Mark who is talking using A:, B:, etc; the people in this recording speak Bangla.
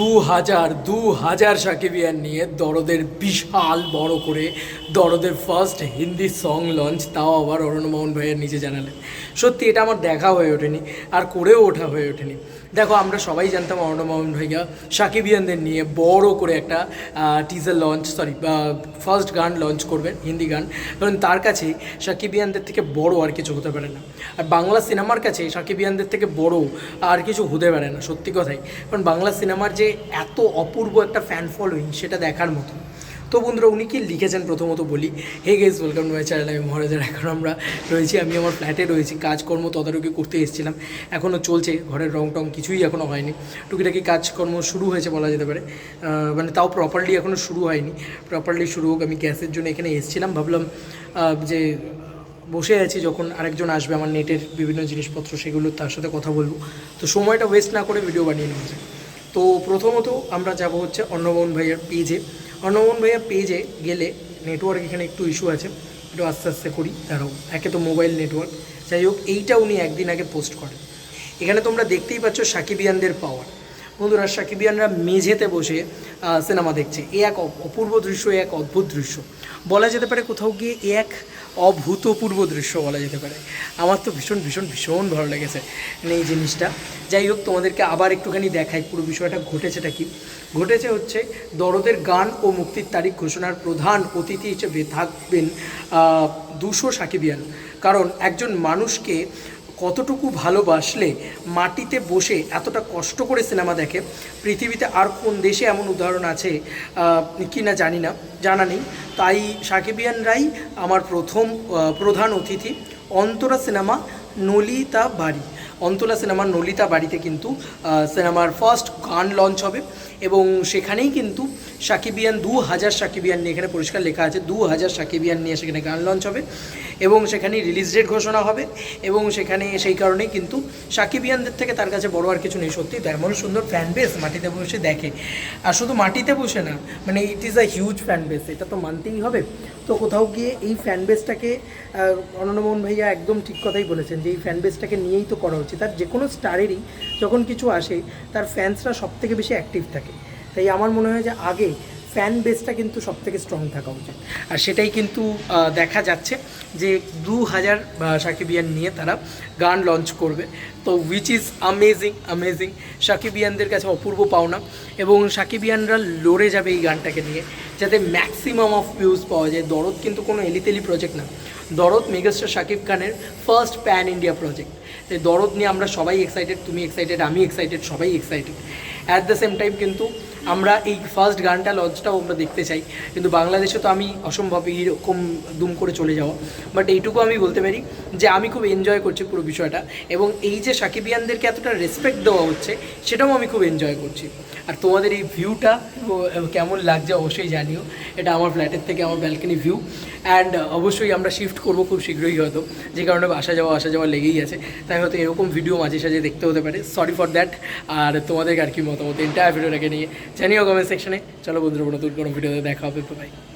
A: দু হাজার সাকিবিয়ান নিয়ে দরদের বিশাল বড় করে দরদের ফার্স্ট হিন্দি সং লঞ্চ, তাও আবার অরণ্যমোহন ভাইয়ের নিজে জানালেন। সত্যি এটা আমার দেখা হয়ে ওঠেনি আর করেও ওঠা হয়ে ওঠেনি। দেখো, আমরা সবাই জানতাম অরণ্যমোহন ভাইয়া সাকিবিয়ানদের নিয়ে বড় করে একটা টিজার লঞ্চ, ফার্স্ট গান লঞ্চ করবেন, হিন্দি গান। কারণ তার কাছে সাকিবিয়ানদের থেকে বড় আর কিছু হতে পারে না, আর বাংলা সিনেমার কাছে সাকিবিয়ানদের থেকে বড় আর কিছু হতে পারে না, সত্যি কথাই। কারণ বাংলা সিনেমার যে এত অপূর্ব একটা ফ্যান ফলোয়িং, সেটা দেখার মতো। তো বন্ধুরা, উনি কি লিখেছেন প্রথমত বলি। Hey guys, welcome to my channel. আমি মহারাজার। এখন আমরা রয়েছি, আমি আমার ফ্ল্যাটে রয়েছি, কাজকর্ম তদারকি করতে এসেছিলাম। এখনও চলছে, ঘরের রং টং কিছুই এখনও হয়নি। টুকিটাকি কাজকর্ম শুরু হয়েছে বলা যেতে পারে, মানে তাও প্রপারলি এখনও শুরু হয়নি। প্রপারলি শুরু হোক। আমি গ্যাসের জন্য এখানে এসেছিলাম, ভাবলাম যে বসে আছি, যখন আরেকজন আসবে আমার নেটের বিভিন্ন জিনিসপত্র, সেগুলো তার সাথে কথা বলবো, তো সময়টা ওয়েস্ট না করে ভিডিও বানিয়ে নেওয়া যায়। তো প্রথমত আমরা যাব হচ্ছে অর্ণবমোহন ভাইয়ার পেজে। অর্ণবমোহন ভাইয়ার পেজে গেলে নেটওয়ার্ক এখানে একটু ইস্যু আছে, একটু আস্তে আস্তে করি, দাঁড়াও। একে তো মোবাইল নেটওয়ার্ক, যাই হোক, এইটা উনি একদিন আগে পোস্ট করেন। এখানে তোমরা দেখতেই পাচ্ছ সাকিবিয়ানদের পাওয়ার। বন্ধুরা, সাকিবিয়ানরা মেঝেতে বসে সিনেমা দেখছে। এ এক অপূর্ব দৃশ্য, এক অদ্ভুত দৃশ্য বলা যেতে পারে, কোথাও গিয়ে এ এক অভূতপূর্ব দৃশ্য বলা যেতে পারে। আমার তো ভীষণ ভীষণ ভীষণ ভালো লেগেছে এই জিনিসটা। যাই হোক, তোমাদেরকে আবার একটুখানি দেখাই পুরো বিষয়টা ঘটেছেটা কি। ঘটেছে হচ্ছে, দরদের গান ও মুক্তির তারিখ ঘোষণার প্রধান অতিথি হিসেবে থাকবেন 200 সাকিবিয়ান। কারণ একজন মানুষকে কতটুকু ভালোবাসলে মাটিতে বসে এতটা কষ্ট করে সিনেমা দেখে, পৃথিবীতে আর কোন দেশে এমন উদাহরণ আছে কি না জানি না, জানা নেই। তাই সাকিবিয়ানরাই আমার প্রথম প্রধান অতিথি। অন্তরা সিনেমা নলিতা বাড়ি, অন্তরা সিনেমার নলিতা বাড়িতে কিন্তু সিনেমার ফার্স্ট গান লঞ্চ হবে, এবং সেখানেই কিন্তু সাকিবিয়ান 2000 সাকিবিয়ান নিয়ে, এখানে পরিষ্কার লেখা আছে 2000 সাকিবিয়ান নিয়ে সেখানে গান লঞ্চ হবে, এবং সেখানেই রিলিজ ডেট ঘোষণা হবে। এবং সেখানে সেই কারণেই কিন্তু সাকিবিয়ানদের থেকে তার কাছে বড় আর কিছু নেই। সত্যি তো, এমন সুন্দর ফ্যান বেস মাটিতে বসে দেখে, আর শুধু মাটিতে বসে না, মানে it is a huge fan base, এটা তো মানতেই হবে। তো কোথাও গিয়ে এই ফ্যান বেসটাকে অরণ্যমোহন ভাইয়া একদম ঠিক কথাই বলেছেন, যে এই ফ্যান বেসটাকে নিয়েই তো করা উচিত। আর যে কোনো স্টারেরই যখন কিছু আসে, তার ফ্যান্সরা সবথেকে বেশি অ্যাক্টিভ থাকে। তাই আমার মনে হয় যে আগে ফ্যান বেসটা কিন্তু সবথেকে স্ট্রং থাকা উচিত, আর সেটাই কিন্তু দেখা যাচ্ছে যে 2000 সাকিবিয়ান নিয়ে তারা গান লঞ্চ করবে। তো উইচ ইজ অ্যামেজিং। সাকিবিয়ানদের কাছে অপূর্ব পাওনা, এবং সাকিবিয়ানরা লড়ে যাবে এই গানটাকে নিয়ে, যাতে ম্যাক্সিমাম অফ ভিউজ পাওয়া যায়। দরদ কিন্তু কোনো এলিতেলি প্রজেক্ট না, দরদ মেগাস্টার শাকিব খানের ফার্স্ট প্যান ইন্ডিয়া প্রজেক্ট। তাই দরদ নিয়ে আমরা সবাই এক্সাইটেড, তুমি এক্সাইটেড, আমি এক্সাইটেড, সবাই excited. At the same time কিন্তু আমরা এই ফার্স্ট গানটা লঞ্চটাও আমরা দেখতে চাই, কিন্তু বাংলাদেশে তো আমি অসম্ভব এইরকম দুম করে চলে যাওয়া। বাট এইটুকু আমি বলতে পারি যে আমি খুব এনজয় করছি পুরো বিষয়টা, এবং এই যে সাকিবিয়ানদেরকে এতটা রেসপেক্ট দেওয়া হচ্ছে, সেটাও আমি খুব এনজয় করছি। আর তোমাদের এই ভিউটা কেমন লাগছে অবশ্যই জানিও। এটা আমার ফ্ল্যাটের থেকে আমার ব্যালকনি ভিউ, অ্যান্ড অবশ্যই আমরা শিফট করবো খুব শীঘ্রই হয়তো, যে কারণে আসা যাওয়া লেগেই আছে। তাই হয়তো এরকম ভিডিও মাঝে সাঝে দেখতে হতে পারে, সরি ফর দ্যাট। আর তোমাদের আর কি মতামত এন্টায়ার ভিডিওটাকে নিয়ে জানিও কমেন্ট সেকশনে। চলো বন্ধুরা, নতুন কোনো ভিডিওতে দেখা হবে, বাই।